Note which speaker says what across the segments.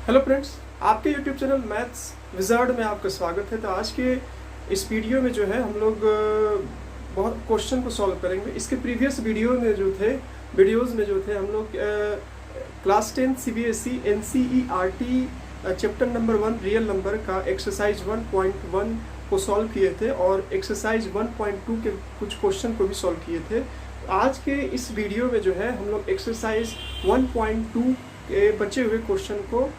Speaker 1: Hello friends, आपके YouTube channel maths wizard में आपका स्वागत है। तो आज के इस वीडियो में जो है हम लोग बहुत क्वेश्चन को सॉल्व करेंगे। इसके प्रीवियस वीडियोस में जो थे हम लोग class 10 CBSE NCERT chapter number 1 real number का एक्सरसाइज 1.1 को सॉल्व किए थे और एक्सरसाइज 1.2 के कुछ क्वेश्चन को भी सॉल्व किए थे। आज के इस वीडियो में जो है हम लोग एक्सरसाइज 1.2 के बचे हुए क्वेश्चन को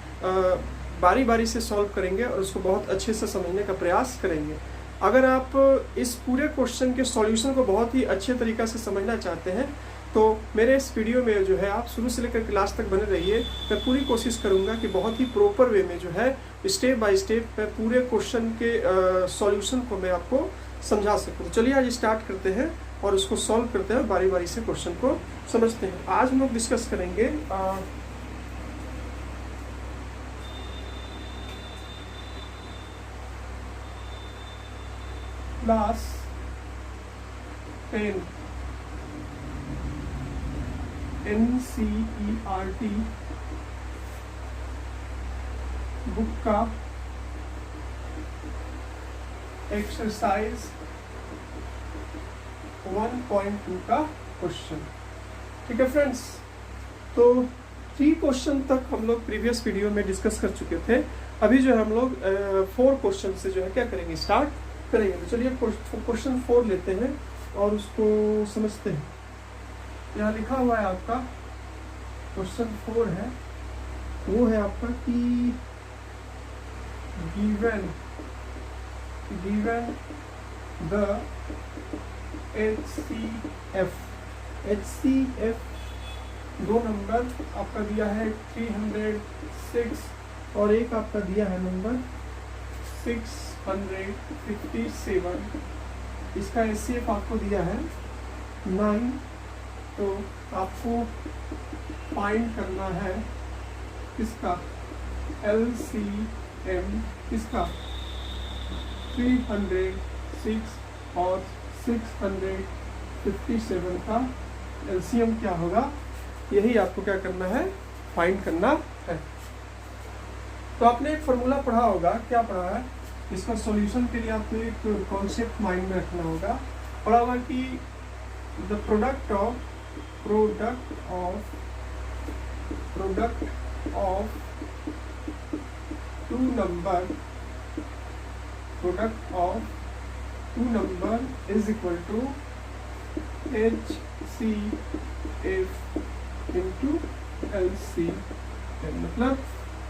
Speaker 1: बारी बारी से सॉल्व करेंगे और उसको बहुत अच्छे से समझने का प्रयास करेंगे। अगर आप इस पूरे क्वेश्चन के सॉल्यूशन को बहुत ही अच्छे तरीक़े से समझना चाहते हैं तो मेरे इस वीडियो में जो है आप शुरू से लेकर लास्ट तक बने रहिए। मैं पूरी कोशिश करूंगा कि बहुत ही प्रॉपर वे में जो है स्टेप बाय स्टेप मैं पूरे क्वेश्चन के सॉल्यूशन को मैं आपको समझा सकूँ। तो चलिए आज स्टार्ट करते हैं और उसको सॉल्व करते हैं, बारी बारी से क्वेश्चन को समझते हैं। आज हम लोग डिस्कस करेंगे क्लास 10 एनसीईआरटी बुक का एक्सरसाइज 1.2 का क्वेश्चन। ठीक है फ्रेंड्स, तो 3 क्वेश्चन तक हम लोग प्रीवियस वीडियो में डिस्कस कर चुके थे। अभी जो है हम लोग 4 क्वेश्चन से जो है क्या करेंगे, स्टार्ट करेंगे। तो चलिए क्वेश्चन 4 लेते हैं और उसको समझते हैं। यहाँ लिखा हुआ है आपका क्वेश्चन 4 है, वो है आपका कि गिवन द HCF 2 नंबर आपका दिया है 306 और एक आपका दिया है नंबर 657। इसका HCF आपको दिया है 9। तो आपको फाइंड करना है इसका LCM, इसका 306 और 657 का LCM क्या होगा, यही आपको क्या करना है, फाइंड करना है। तो आपने एक फॉर्मूला पढ़ा होगा, क्या पढ़ा है, इसका सॉल्यूशन के लिए आपको एक कॉन्सेप्ट माइंड में रखना होगा। पढ़ा होगा कि the product of two number is equal to HCF into LCM। मतलब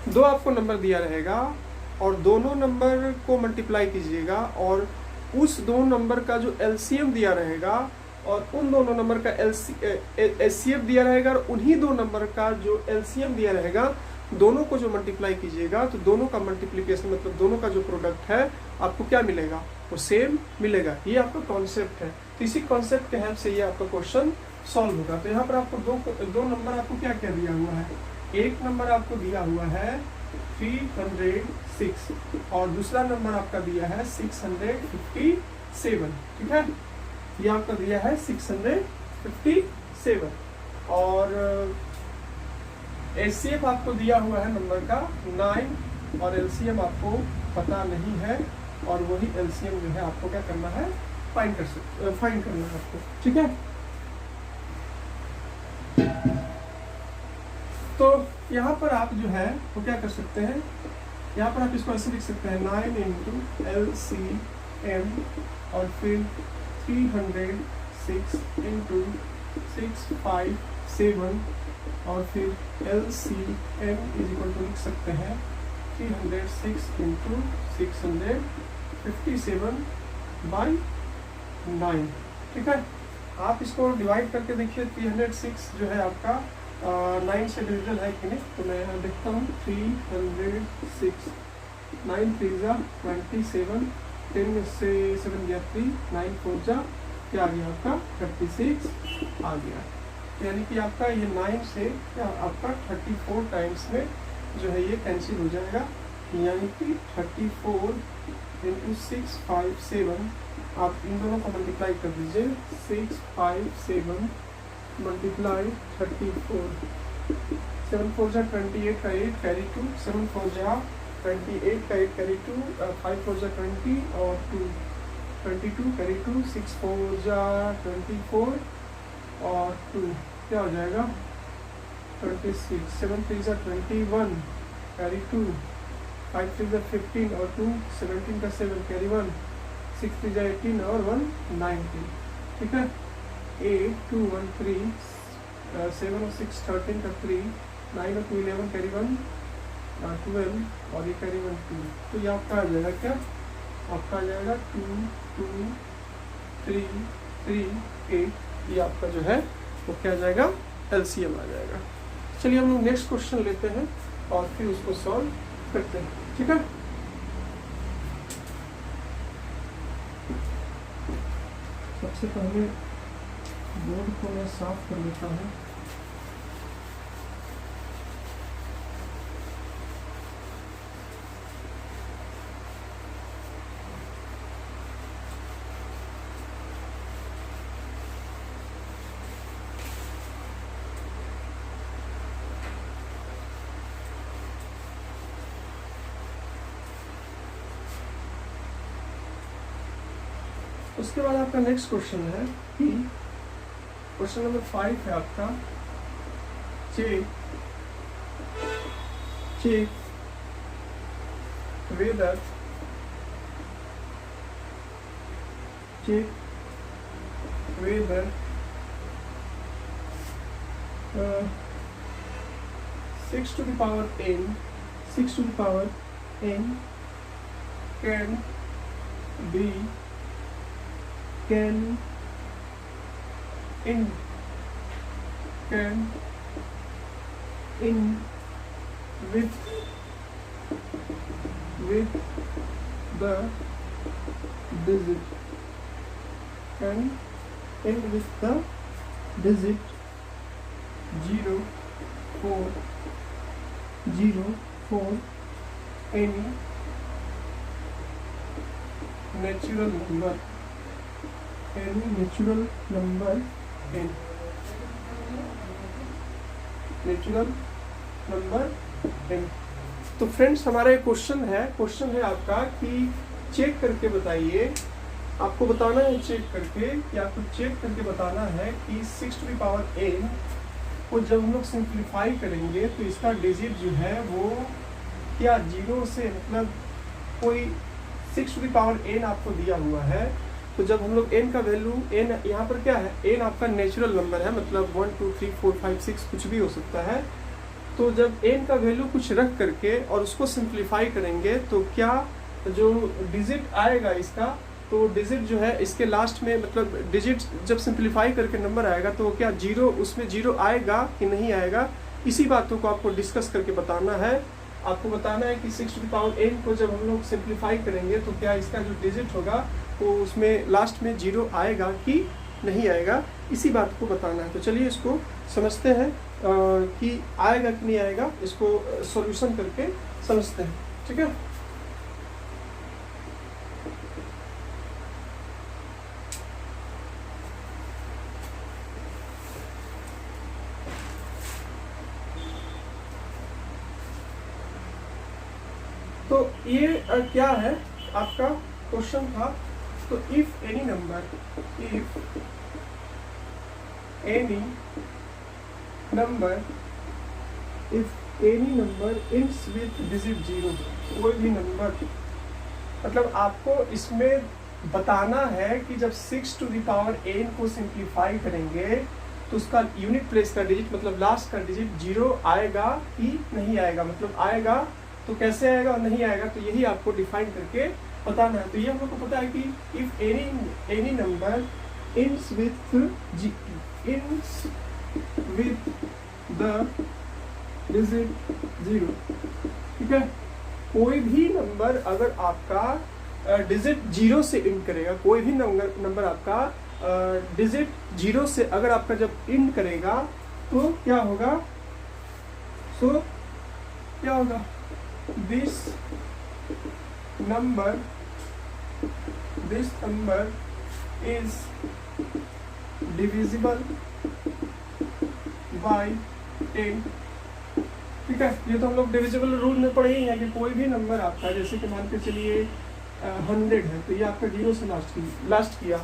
Speaker 1: दो आपको नंबर दिया रहेगा और दोनों नंबर को मल्टीप्लाई कीजिएगा और उस दो नंबर का जो LCM दिया रहेगा और उन दोनों नंबर का HCF दिया रहेगा और उन्हीं दो नंबर का जो LCM दिया रहेगा, दोनों को जो मल्टीप्लाई कीजिएगा तो दोनों का मल्टीप्लिकेशन मतलब दोनों का जो प्रोडक्ट है आपको क्या मिलेगा, वो सेम मिलेगा। ये आपका कॉन्सेप्ट है। तो इसी कॉन्सेप्ट के हेल्प से ये आपका क्वेश्चन सॉल्व होगा। तो यहाँ पर आपको दो नंबर आपको क्या क्या दिया हुआ है, एक नंबर आपको दिया हुआ है 306 और दूसरा नंबर आपका दिया है 657। ठीक है, ये आपका दिया है 657 और HCF आपको दिया हुआ है नंबर का 9 और LCM आपको पता नहीं है और वही LCM जो है आपको क्या करना है, फाइंड करना है आपको। ठीक है, तो यहाँ पर आप जो है वो क्या कर सकते हैं, यहाँ पर आप इसको ऐसे लिख सकते हैं 9 इंटू LCM और फिर 306 इंटू 657 और फिर LCM इज इक्वल टू लिख सकते हैं 306 इंटू 657 बाई 9। ठीक है, आप इसको डिवाइड करके देखिए। 306 जो है आपका 9 से डिविजन है कि नहीं, तो मैं यहाँ देखता हूँ 306 9 3 जा 27, 10 से 7 गया 3, 9 4 जा क्या आ गया आपका 36 आ गया। यानी कि आपका ये 9 से क्या आपका 34 टाइम्स में जो है ये कैंसिल हो जाएगा। यानी कि 34 इंटू 657 आप इन दोनों को मल्टीप्लाई कर दीजिए। 657 मल्टीप्लाई 34 7 4 जा 28 का 8 कैरी 2, 7 4 जा 28 का 8 कैरी 2, 5 4 जा 20 और 2 22 कैरी 2, 6 4 जा 24 और 2 क्या हो जाएगा 26, 7 3 जा 21 कैरी 2, 5 3 जा 15 और 2 17 का 7 कैरी 1, 6 3 जा 18 और 1 19, ठीक है। 8 2 1 3 7 और 6 13 का 3, 9 और 2 11 कैरी 1 12 और ये कैरी 1 2, तो ये आपका आ जाएगा क्या, आपका आ जाएगा 2 2 3 3 8, ये आपका जो है वो क्या आ जाएगा LCM आ जाएगा। चलिए हम लोग नेक्स्ट क्वेश्चन लेते हैं और फिर उसको सॉल्व करते हैं, ठीक है। सबसे पहले बोर्ड को मैं साफ कर लेता हूँ। उसके बाद आपका नेक्स्ट क्वेश्चन है कि क्वेश्चन नंबर 5 है आपका, check whether 6 to the power n can in with the digit, can end with the digit 0 4 any natural number n। तो फ्रेंड्स हमारा एक क्वेश्चन है आपका कि चेक करके बताइए, आपको बताना है चेक करके कि आपको चेक करके बताना है कि 6 to the power n को जब हम लोग सिंप्लीफाई करेंगे तो इसका डिजिट जो है वो क्या 0 से, मतलब कोई 6 to the power n आपको दिया हुआ है, तो जब हम लोग n का वैल्यू, n यहाँ पर क्या है, n आपका नेचुरल नंबर है, मतलब 1 2 3 4 5 6 कुछ भी हो सकता है। तो जब n का वैल्यू कुछ रख करके और उसको सिंप्लीफाई करेंगे तो क्या जो डिजिट आएगा इसका, तो डिजिट जो है इसके लास्ट में, मतलब डिजिट जब सिंप्लीफाई करके नंबर आएगा तो क्या 0 उसमें 0 आएगा कि नहीं आएगा, इसी बातों को आपको डिस्कस करके बताना है। आपको बताना है कि 6 to the power n को जब हम लोग सिंप्लीफाई करेंगे तो क्या इसका जो डिजिट होगा तो उसमें लास्ट में 0 आएगा कि नहीं आएगा, इसी बात को बताना है। तो चलिए इसको समझते हैं कि आएगा कि नहीं आएगा, इसको सॉल्यूशन करके समझते हैं, ठीक है। तो ये क्या है आपका क्वेश्चन था, तो if any number ends with digit 0, कोई भी नंबर, मतलब आपको इसमें बताना है कि जब 6 to the power n को सिंप्लीफाई करेंगे तो उसका यूनिट प्लेस का डिजिट, मतलब लास्ट का डिजिट 0 आएगा कि नहीं आएगा, मतलब आएगा तो कैसे आएगा और नहीं आएगा, तो यही आपको डिफाइन करके बताना है। तो ये हम लोग को पता है कि if any number ends with the digit 0, ठीक है। कोई भी नंबर अगर आपका डिजिट 0 से इंड करेगा, कोई भी नंबर आपका डिजिट 0 से अगर आपका जब इंड करेगा तो क्या होगा, क्या होगा, this number is divisible by 10 ठीक है। ये तो हम लोग डिविजिबल रूल में पढ़े ही हैं कि कोई भी नंबर आपका, जैसे कि मान के चलिए 100 है, तो ये आपका 0 से लास्ट किया,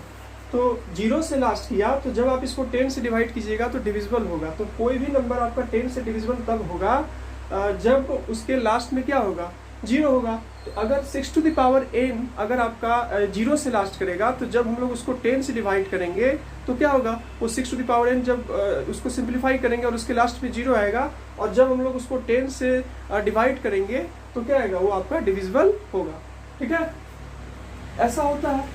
Speaker 1: तो 0 से लास्ट किया, तो जब आप इसको 10 से डिवाइड कीजिएगा तो डिविजिबल होगा। तो कोई भी नंबर आपका 10 से डिविजिबल तब होगा जब उसके लास्ट में क्या होगा, 0 होगा। तो अगर 6 टू द पावर n अगर आपका 0 से लास्ट करेगा, तो जब हम लोग उसको 10 से डिवाइड करेंगे तो क्या होगा, वो 6 टू द पावर n जब उसको सिंप्लीफाई करेंगे और उसके लास्ट में 0 आएगा, और जब हम लोग उसको 10 से डिवाइड करेंगे तो क्या आएगा, वो आपका डिविजिबल होगा। ठीक है, ऐसा होता है,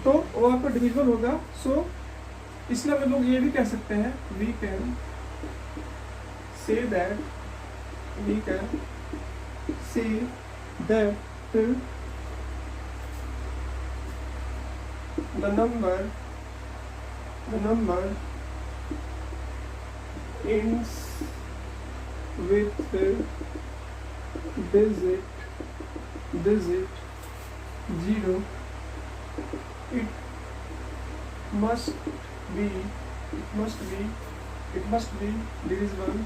Speaker 1: तो वो आपका डिविजिबल होगा। सो इसलिए हम लोग ये भी कह सकते हैं, we can say that the number ends with digit 0. It must be divisible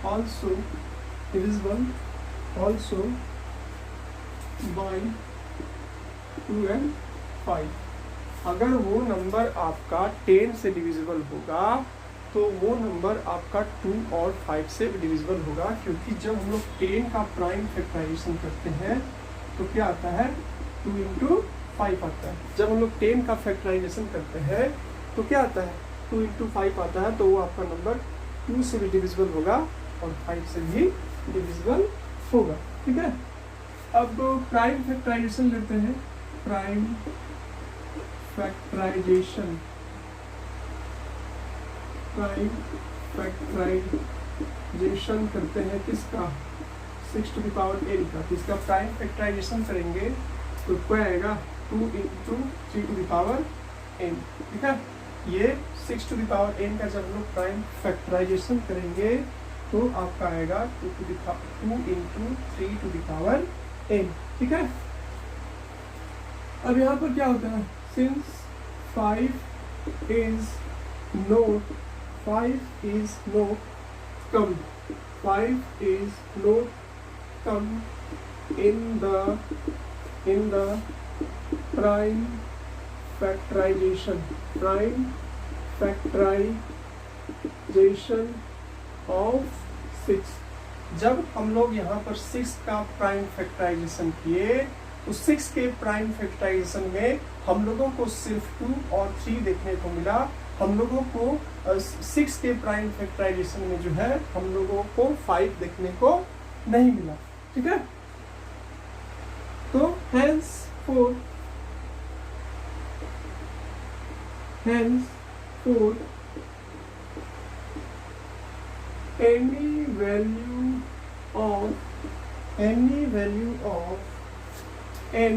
Speaker 1: also by 2 and 5। अगर वो नंबर आपका 10 से डिविजिबल होगा तो वो नंबर आपका 2 और 5 से डिविजिबल होगा, क्योंकि जब हम लोग 10 का प्राइम फैक्टराइजेशन करते हैं तो क्या आता है, 2 into 5 आता है। जब हम लोग 10 का फैक्टराइजेशन करते हैं तो क्या आता है, 2 into 5 आता है, तो वो आपका नंबर 2 से भी डिविजिबल होगा और 5 से भी डिविजिबल होगा। ठीक है, अब प्राइम फैक्टराइजेशन लेते हैं। प्राइम फैक्टराइजेशन करते हैं किसका, 6 टू द पावर n का। इसका प्राइम फैक्टराइजेशन करेंगे तो क्या आएगा, 2 into 3 to the power n। ठीक है, ये 6 टू द पावर n का जब हम लोग प्राइम फैक्टराइजेशन करेंगे तो आपका आएगा 2 into 3 to the power n। ठीक है, अब यहाँ पर क्या होता है, since 5 is not come in the prime factorization of 6। जब हम लोग यहाँ पर 6 का प्राइम फैक्टराइजेशन किए तो 6 के प्राइम फैक्टराइजेशन में हम लोगों को सिर्फ 2 और 3 देखने को मिला। हम लोगों को 6 के प्राइम फैक्टराइजेशन में जो है हम लोगों को 5 देखने को नहीं मिला। ठीक है, तो hence for any value of n,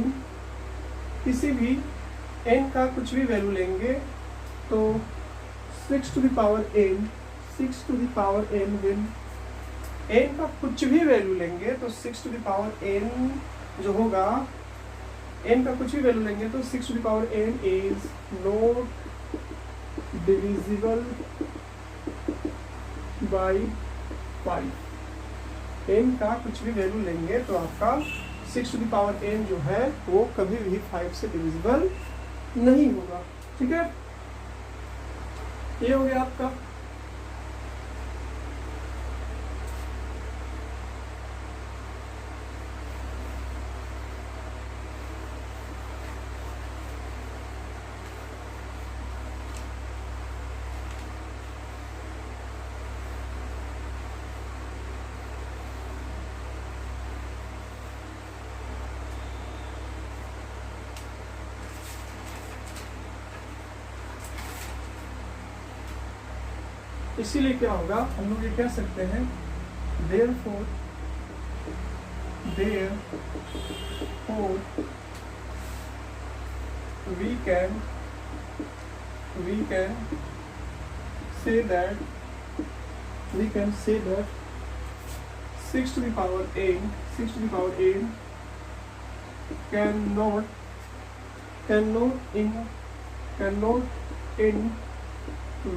Speaker 1: किसी भी n का कुछ भी वैल्यू लेंगे तो 6 to the power n will, n का कुछ भी वैल्यू लेंगे तो 6 टू द पावर n जो होगा, n का कुछ भी वैल्यू लेंगे तो 6 to the power n is not divisible by 5। n का कुछ भी वैल्यू लेंगे तो आपका 6 टू द पावर n जो है वो कभी भी 5 से डिविजिबल नहीं होगा। ठीक है, ये हो गया आपका। इसीलिए क्या होगा, हम लोग ये कह सकते हैं therefore we can say that 6 to the power n cannot end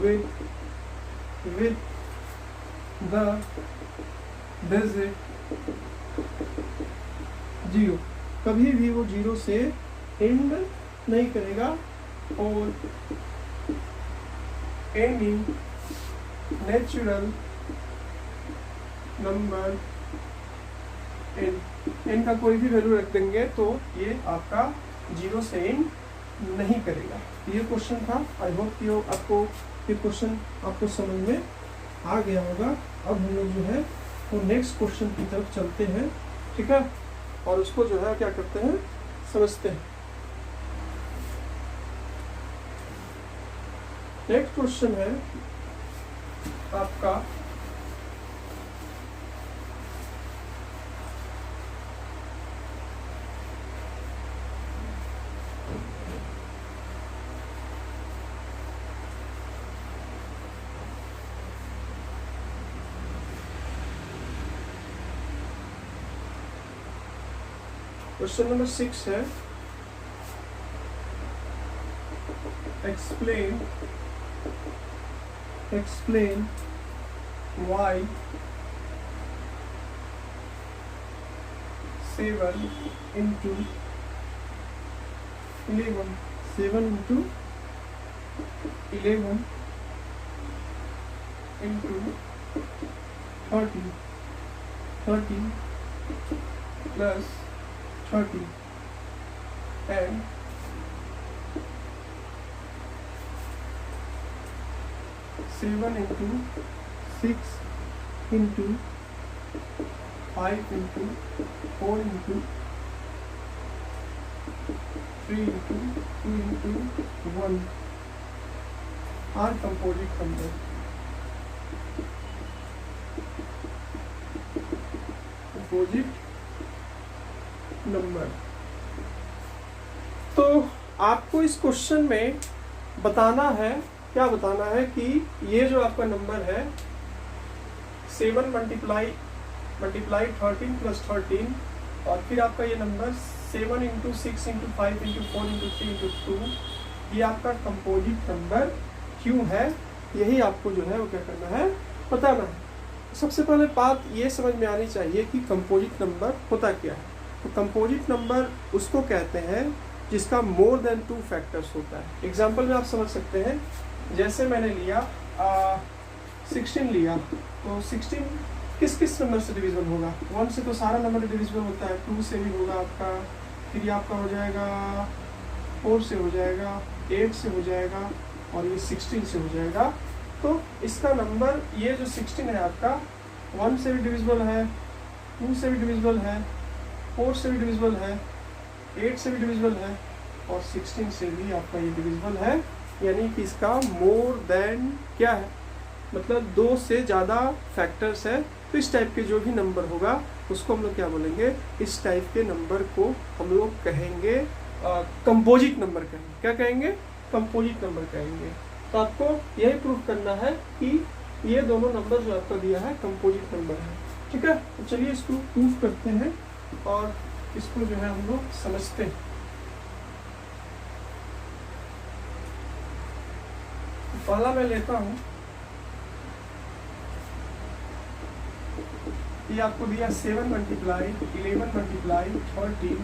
Speaker 1: with the digit 0, कभी भी वो 0 से एंड नहीं करेगा। और एनी नेचुरल नंबर एन का कोई भी वैल्यू रख देंगे तो ये आपका 0 से एंड नहीं करेगा। ये क्वेश्चन था। आई होप कि आपको ये क्वेश्चन आपको समझ में आ गया होगा। अब हम लोग जो है वो नेक्स्ट क्वेश्चन की तरफ चलते हैं, ठीक है, और उसको जो है क्या करते हैं, समझते हैं। नेक्स्ट क्वेश्चन है आपका क्वेश्चन नंबर 6 है, explain why 7 into 11 into 30 plus 30 and 7 into 6 into 5 into 4 into 3 into 2 into 1 are composite numbers. Composite number. तो आपको इस क्वेश्चन में बताना है, क्या बताना है कि ये जो आपका नंबर है 7 मल्टीप्लाई 13 प्लस 13 और फिर आपका ये number 7 into 6 into 5 into 4 into 3 into 2, ये आपका कंपोजिट नंबर क्यों है, यही आपको जो है वो क्या करना है, बताना है। सबसे पहले बात ये समझ में आनी चाहिए कि कंपोजिट नंबर होता क्या है। तो कंपोजिट नंबर उसको कहते हैं जिसका मोर देन 2 फैक्टर्स होता है। एग्जाम्पल में आप समझ सकते हैं, जैसे मैंने लिया 16 लिया, तो 16 किस किस नंबर से डिविजिबल होगा? 1 से तो सारा नंबर डिविजिबल होता है, 2 से भी होगा आपका, फिर ये आपका हो जाएगा 4 से हो जाएगा, 8 से हो जाएगा और ये 16 से हो जाएगा। तो इसका नंबर ये जो 16 है आपका 1 से भी डिविजिबल है, 2 से भी डिविजिबल है, 4 से भी डिविजिबल है, 8 से भी डिविजिबल है और 16 से भी आपका ये डिविजिबल है। यानी कि इसका मोर देन क्या है, मतलब 2 से ज़्यादा फैक्टर्स है। तो इस टाइप के जो भी नंबर होगा उसको हम लोग क्या बोलेंगे, इस टाइप के नंबर को हम लोग कहेंगे कंपोजिट नंबर कहेंगे। क्या कहेंगे? कंपोजिट नंबर कहेंगे। तो आपको यही प्रूफ करना है कि ये दोनों नंबर जो आपका दिया है कंपोजिट नंबर है, ठीक है। तो चलिए इसको प्रूफ करते हैं और इसको जो है हम लोग समझते हैं। पहला मैं लेता हूँ, ये आपको दिया 7 मल्टीप्लाई 11 मल्टीप्लाई 13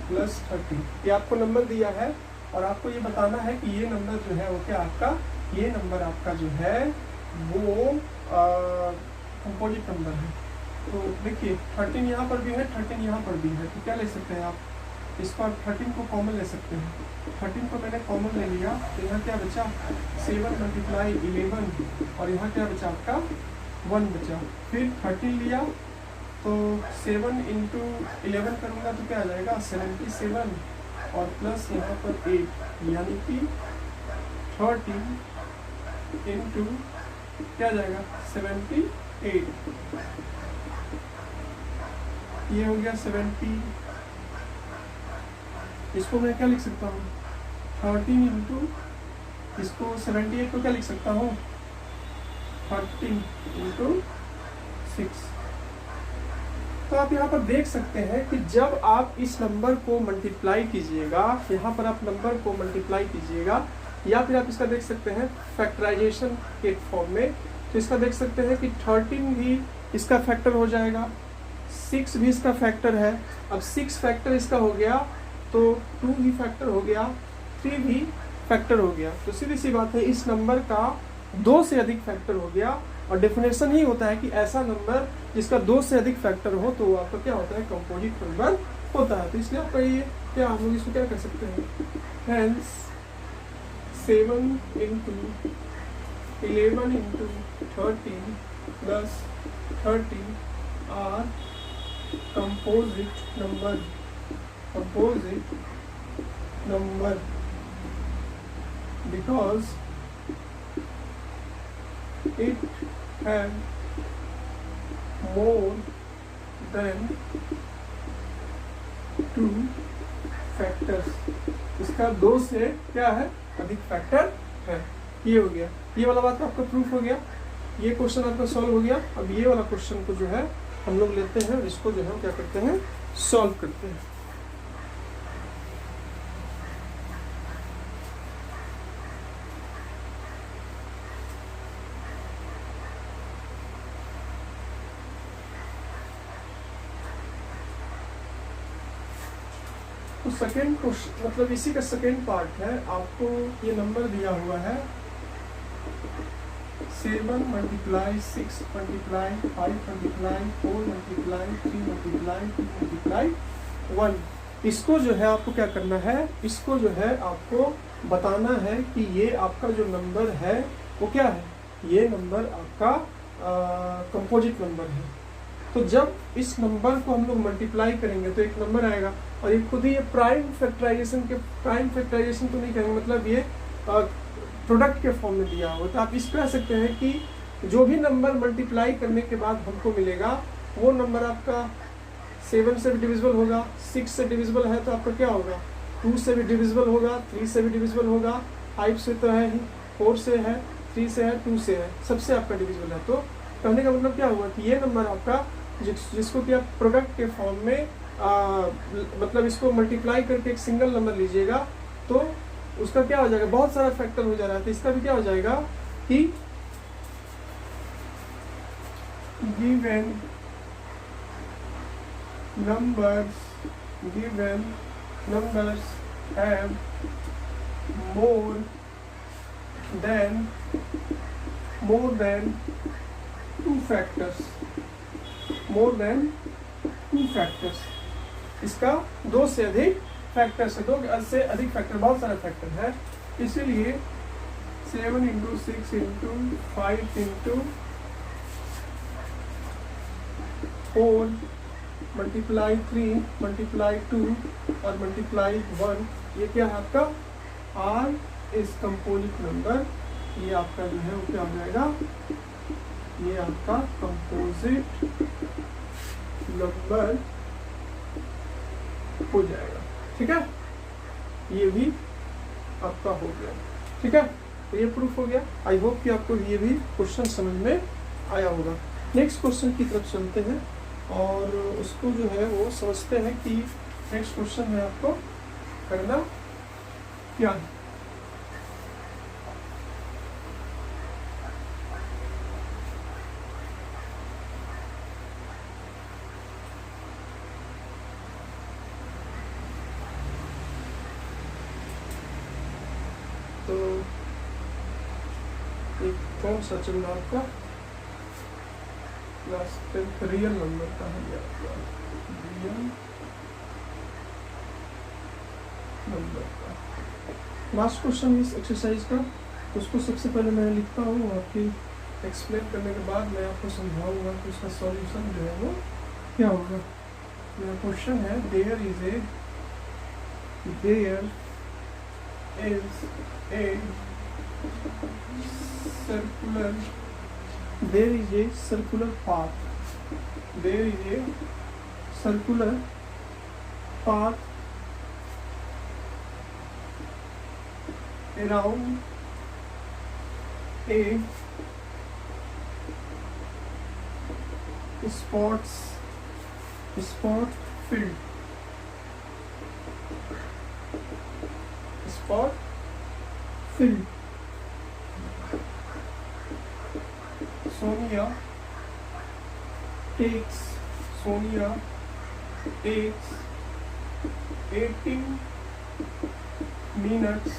Speaker 1: प्लस 30, ये आपको नंबर दिया है और आपको ये बताना है कि ये नंबर जो है वो क्या आपका, ये नंबर आपका जो है वो कंपोजिट नंबर है। तो देखिए 13 यहाँ पर भी है, 13 यहाँ पर भी है, तो क्या ले सकते हैं आप, इसको आप 13 को कॉमन ले सकते हैं। 13 को मैंने कॉमन ले लिया तो यहाँ क्या बचा 7 मल्टीप्लाई 11 और यहाँ क्या बचा आपका 1 बचा। फिर 13 लिया तो 7 इंटू 11 करूँगा तो क्या आ जाएगा 77 और प्लस यहाँ पर 8 यानी कि 13 इंटू क्या जाएगा 78, ये हो गया 70। इसको मैं क्या लिख सकता हूँ 13 इंटू इसको 78 को क्या लिख सकता हूँ 13 इंटू 6। तो आप यहाँ पर देख सकते हैं कि जब आप इस नंबर को मल्टीप्लाई कीजिएगा, यहाँ पर आप नंबर को मल्टीप्लाई कीजिएगा या फिर आप इसका देख सकते हैं फैक्टराइजेशन के फॉर्म में, तो इसका देख सकते हैं कि 13 भी इसका फैक्टर हो जाएगा, 6 भी इसका फैक्टर है। अब 6 फैक्टर इसका हो गया तो 2 भी फैक्टर हो गया, 3 भी फैक्टर हो गया। तो सीधी सी बात है, इस नंबर का 2 से अधिक फैक्टर हो गया। और डेफिनेशन ही होता है कि ऐसा नंबर जिसका 2 से अधिक फैक्टर हो तो आपका क्या होता है, कंपोजिट नंबर होता है। तो इसलिए आपका ये क्या, हम लोग इसको क्या कर सकते हैं, hence 7 into 11 into 13 plus 13 are composite number because it have more than 2 factors। इसका 2 से क्या है, अधिक फैक्टर है। ये हो गया, ये वाला बात आपका प्रूफ हो गया, ये क्वेश्चन आपका सॉल्व हो गया। अब ये वाला क्वेश्चन को जो है हम लोग लेते हैं और इसको जो है क्या करते हैं, सॉल्व करते हैं। तो सेकेंड क्वेश्चन मतलब इसी का सेकेंड पार्ट है। आपको ये नंबर दिया हुआ है 7 multiply 6 multiply 5 multiply 4 multiply 3 multiply 2 multiply 1। इसको जो है आपको क्या करना है, इसको जो है आपको बताना है कि ये आपका जो नंबर है वो क्या है, ये नंबर आपका कंपोजिट नंबर है। तो जब इस नंबर को हम लोग मल्टीप्लाई करेंगे तो एक नंबर आएगा, और ये खुद ही ये प्राइम फैक्टराइजेशन तो नहीं कहेंगे, मतलब ये प्रोडक्ट के फॉर्म में दिया हुआ। तो आप इस पे आ सकते हैं कि जो भी नंबर मल्टीप्लाई करने के बाद हमको मिलेगा वो नंबर आपका 7 से भी डिविजिबल होगा, 6 से डिविजिबल है तो आपका क्या होगा, 2 से भी डिविजिबल होगा, 3 से भी डिविजिबल होगा, 5 से तो है ही, 4 से है, 3 से है, 2 से है, सबसे आपका डिविजिबल है। तो कहने का मतलब क्या हुआ कि ये नंबर आपका जिसको कि आप प्रोडक्ट के फॉर्म में मतलब इसको मल्टीप्लाई करके एक सिंगल नंबर लीजिएगा तो उसका क्या हो जाएगा, बहुत सारा फैक्टर हो जा रहा है। तो इसका भी क्या हो जाएगा कि given numbers have more than two factors। इसका 2 से अधिक फैक्टर से 2 से अधिक फैक्टर, बहुत सारे फैक्टर है। इसीलिए 7 into 6 into 5 into 4 multiply 3 multiply 2 और मल्टीप्लाई 1, ये क्या है आपका आर इज कंपोजिट नंबर। ये आपका जो है वो क्या हो जाएगा, ये आपका कंपोजिट नंबर हो जाएगा। ठीक है, ये भी आपका हो गया। ठीक है, तो ये प्रूफ हो गया। आई होप कि आपको ये भी क्वेश्चन समझ में आया होगा। नेक्स्ट क्वेश्चन की तरफ चलते हैं और उसको जो है वो समझते हैं कि नेक्स्ट क्वेश्चन में आपको करना क्या है। तो एक कौन सा चल रहा आपका क्लास 10 रियल नंबर का है, रियल नंबर का लास्ट क्वेश्चन इस एक्सरसाइज का। तो उसको सबसे पहले मैं लिखता हूँ और फिर एक्सप्लेन करने के बाद मैं आपको समझाऊंगा कि उसका सॉल्यूशन जो है वो क्या होगा। मेरा क्वेश्चन है there is a circular path around a spot field Sonia takes 18 minutes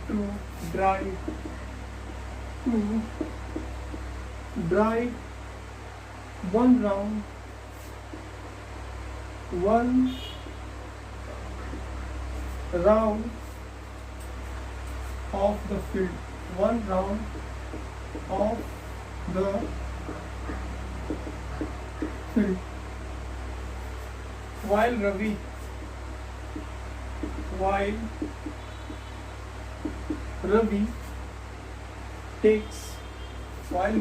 Speaker 1: to drive one round of the field. While Ravi takes 12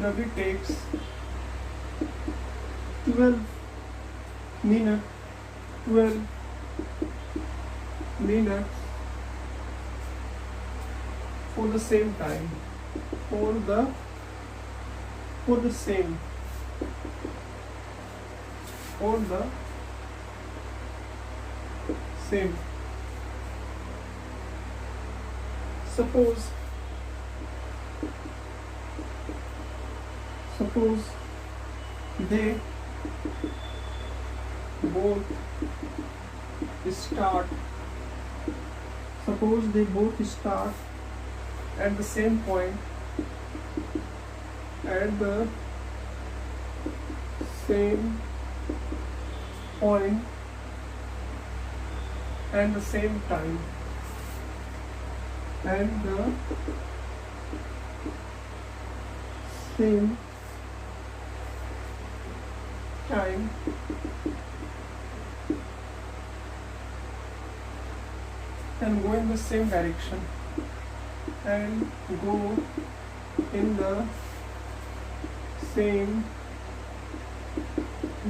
Speaker 1: minutes for the same time, for the same suppose they both start at the same point, and the same time, and go in the same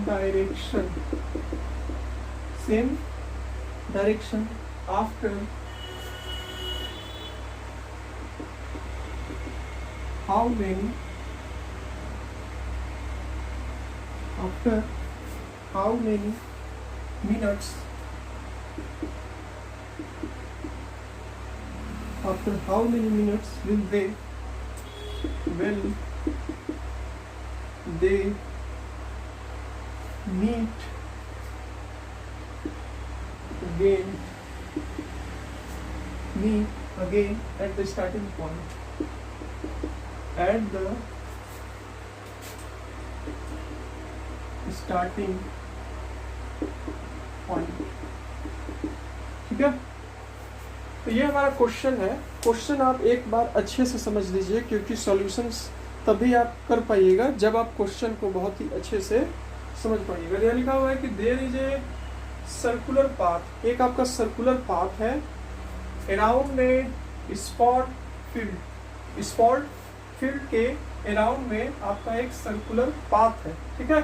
Speaker 1: direction, same direction after how many minutes will they meet again at the starting point, ठीक है। तो ये हमारा question है। Question आप एक बार अच्छे से समझ लीजिए, क्योंकि सॉल्यूशंस तभी आप कर पाइएगा जब आप क्वेश्चन को बहुत ही अच्छे से समझ पाइएगा। यह लिखा हुआ है कि there is a circular path, एक आपका सर्कुलर पाथ है अराउंड ए स्पॉट फील्ड के अराउंड में आपका एक सर्कुलर पाथ है, ठीक है।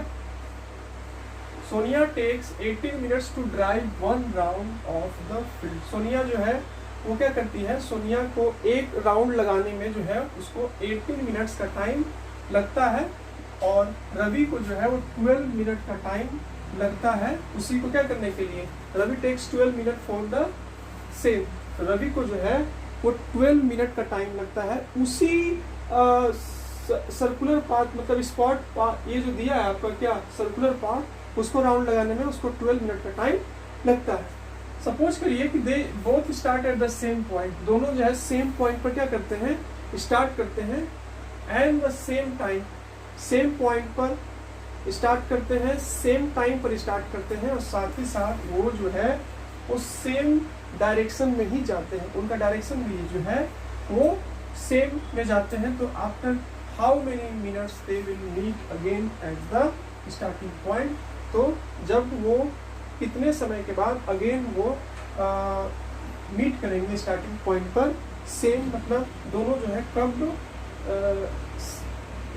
Speaker 1: Sonia takes 18 minutes to drive one round of the field. Sonia जो है वो क्या करती है, सोनिया को एक राउंड लगाने में जो है उसको 18 मिनट्स का टाइम लगता है, और रवि को जो है वो 12 मिनट का टाइम लगता है उसी को क्या करने के लिए। Ravi takes 12 minute for the same, Ravi को जो है वो 12 मिनट का टाइम लगता है उसी सर्कुलर पाथ, मतलब स्पॉट पाथ, ये जो दिया है आपका क्या सर्कुलर पाथ, उसको राउंड लगाने में उसको 12 मिनट का टाइम लगता है। सपोज करिए कि they both start at the same point, दोनों जो है सेम पॉइंट पर क्या करते हैं, स्टार्ट करते हैं, and the same time, same point पर स्टार्ट करते हैं, सेम टाइम पर स्टार्ट करते हैं, और साथ ही साथ वो जो है वो सेम डायरेक्शन में ही जाते हैं, उनका डायरेक्शन भी जो है वो सेम में जाते हैं। तो after how many minutes they will meet again at the starting point, तो जब वो कितने समय के बाद अगेन वो मीट करेंगे स्टार्टिंग पॉइंट पर, सेम मतलब दोनों जो है कब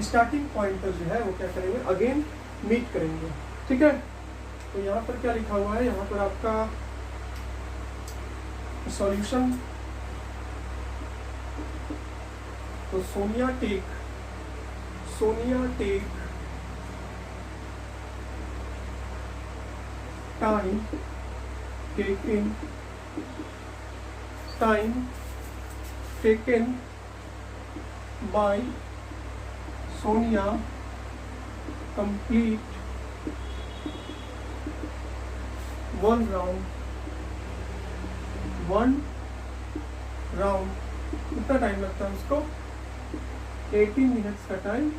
Speaker 1: स्टार्टिंग पॉइंट पर जो है वो क्या करेंगे, अगेन मीट करेंगे, ठीक है। तो यहाँ पर क्या लिखा हुआ है, यहाँ पर आपका सॉल्यूशन, तो Sonia take time taken by Sonia complete one round कितना टाइम लगता है उसको? 18 मिनट्स का टाइम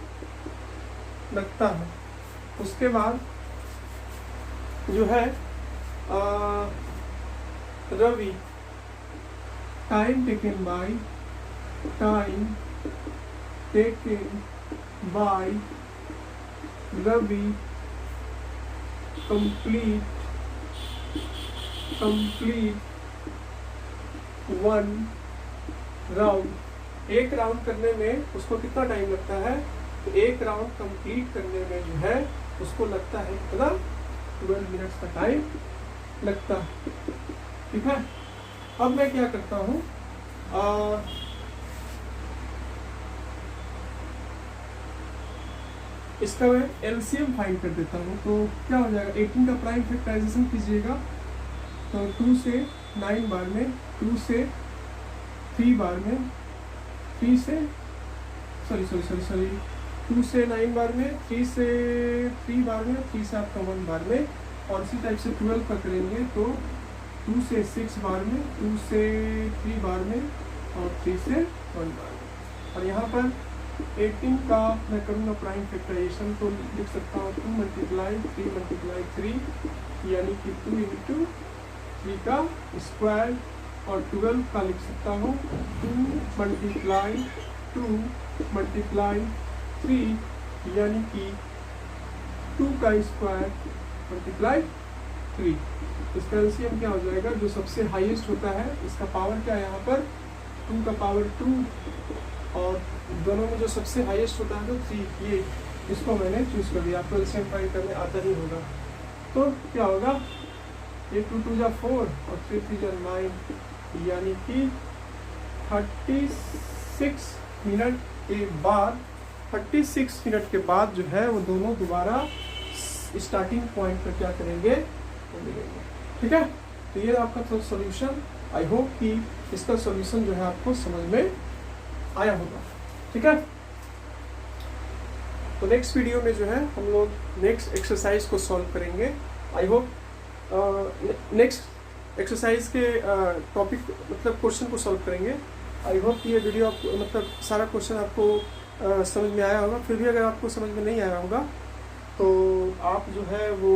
Speaker 1: लगता है। उसके बाद जो है Ravi time taken by Ravi complete one round. एक राउंड करने में उसको कितना टाइम लगता है? तो एक राउंड कंप्लीट करने में जो है उसको लगता है कितना? 12 मिनट्स का टाइम लगता है। ठीक है, अब मैं क्या करता हूँ, इसका मैं एलसीएम फाइंड कर देता हूँ। तो क्या हो जाएगा? 18 का प्राइम फैक्टराइजेशन कीजिएगा तो 2 से 9 बार में, 2 से 3 बार में, 3 से 2 से 9 बार में, 3 से 3 बार में, 3 से आपका 1 बार में, और इसी टाइप से 12 का करेंगे तो 2 से 6 बार में, 2 से 3 बार में, और 3 से 1 बार में। और यहाँ पर 18 का मैं करूँगा प्राइम फैक्टराइजेशन तो लिख सकता हूँ 2 × 3 × 3 यानी कि 2 × 3 का स्क्वायर, और 12 का लिख सकता हूँ 2 × 3 यानी कि 2 का स्क्वायर × 3। इसका एलसीएम क्या हो जाएगा? जो सबसे हाईएस्ट होता है इसका पावर क्या है यहाँ पर? 2 का पावर 2, और दोनों में जो सबसे हाईएस्ट होता है तो 3। ये इसको मैंने चूज कर दिया। आपको एलसीएम फाइंड करने आता ही होगा। तो क्या होगा? ये 2 2 जा 4 और 3 3 जा 9 यानी कि 36 मिनट के बाद, 36 मिनट के बाद जो है वो दोनों दोबारा स्टार्टिंग पॉइंट पर क्या करेंगे? मिलेंगे। ठीक है, तो ये आपका तो सॉल्यूशन। आई होप कि इसका सॉल्यूशन जो है आपको समझ में आया होगा। ठीक है, तो नेक्स्ट वीडियो में जो है हम लोग नेक्स्ट एक्सरसाइज को सॉल्व करेंगे। आई होप नेक्स्ट एक्सरसाइज के टॉपिक मतलब क्वेश्चन को सॉल्व करेंगे। आई होप कि ये वीडियो आपको मतलब सारा क्वेश्चन आपको समझ में आया होगा। फिर भी अगर आपको समझ में नहीं आया होगा तो आप जो है वो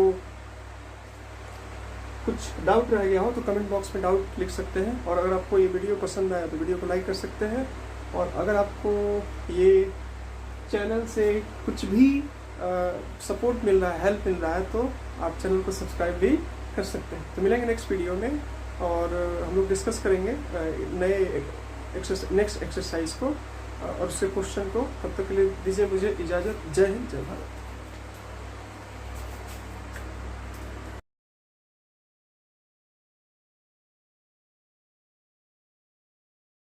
Speaker 1: कुछ डाउट रह गया हो तो कमेंट बॉक्स में डाउट लिख सकते हैं। और अगर आपको ये वीडियो पसंद आया तो वीडियो को लाइक कर सकते हैं। और अगर आपको ये चैनल से कुछ भी सपोर्ट मिल रहा है, हेल्प मिल रहा है, तो आप चैनल को सब्सक्राइब भी कर सकते हैं। तो मिलेंगे नेक्स्ट वीडियो में और हम लोग डिस्कस करेंगे नेक्स्ट एक्सरसाइज को और उससे क्वेश्चन को। तब तक के लिए दीजिए मुझे इजाज़त। जय हिंद, जय भारत।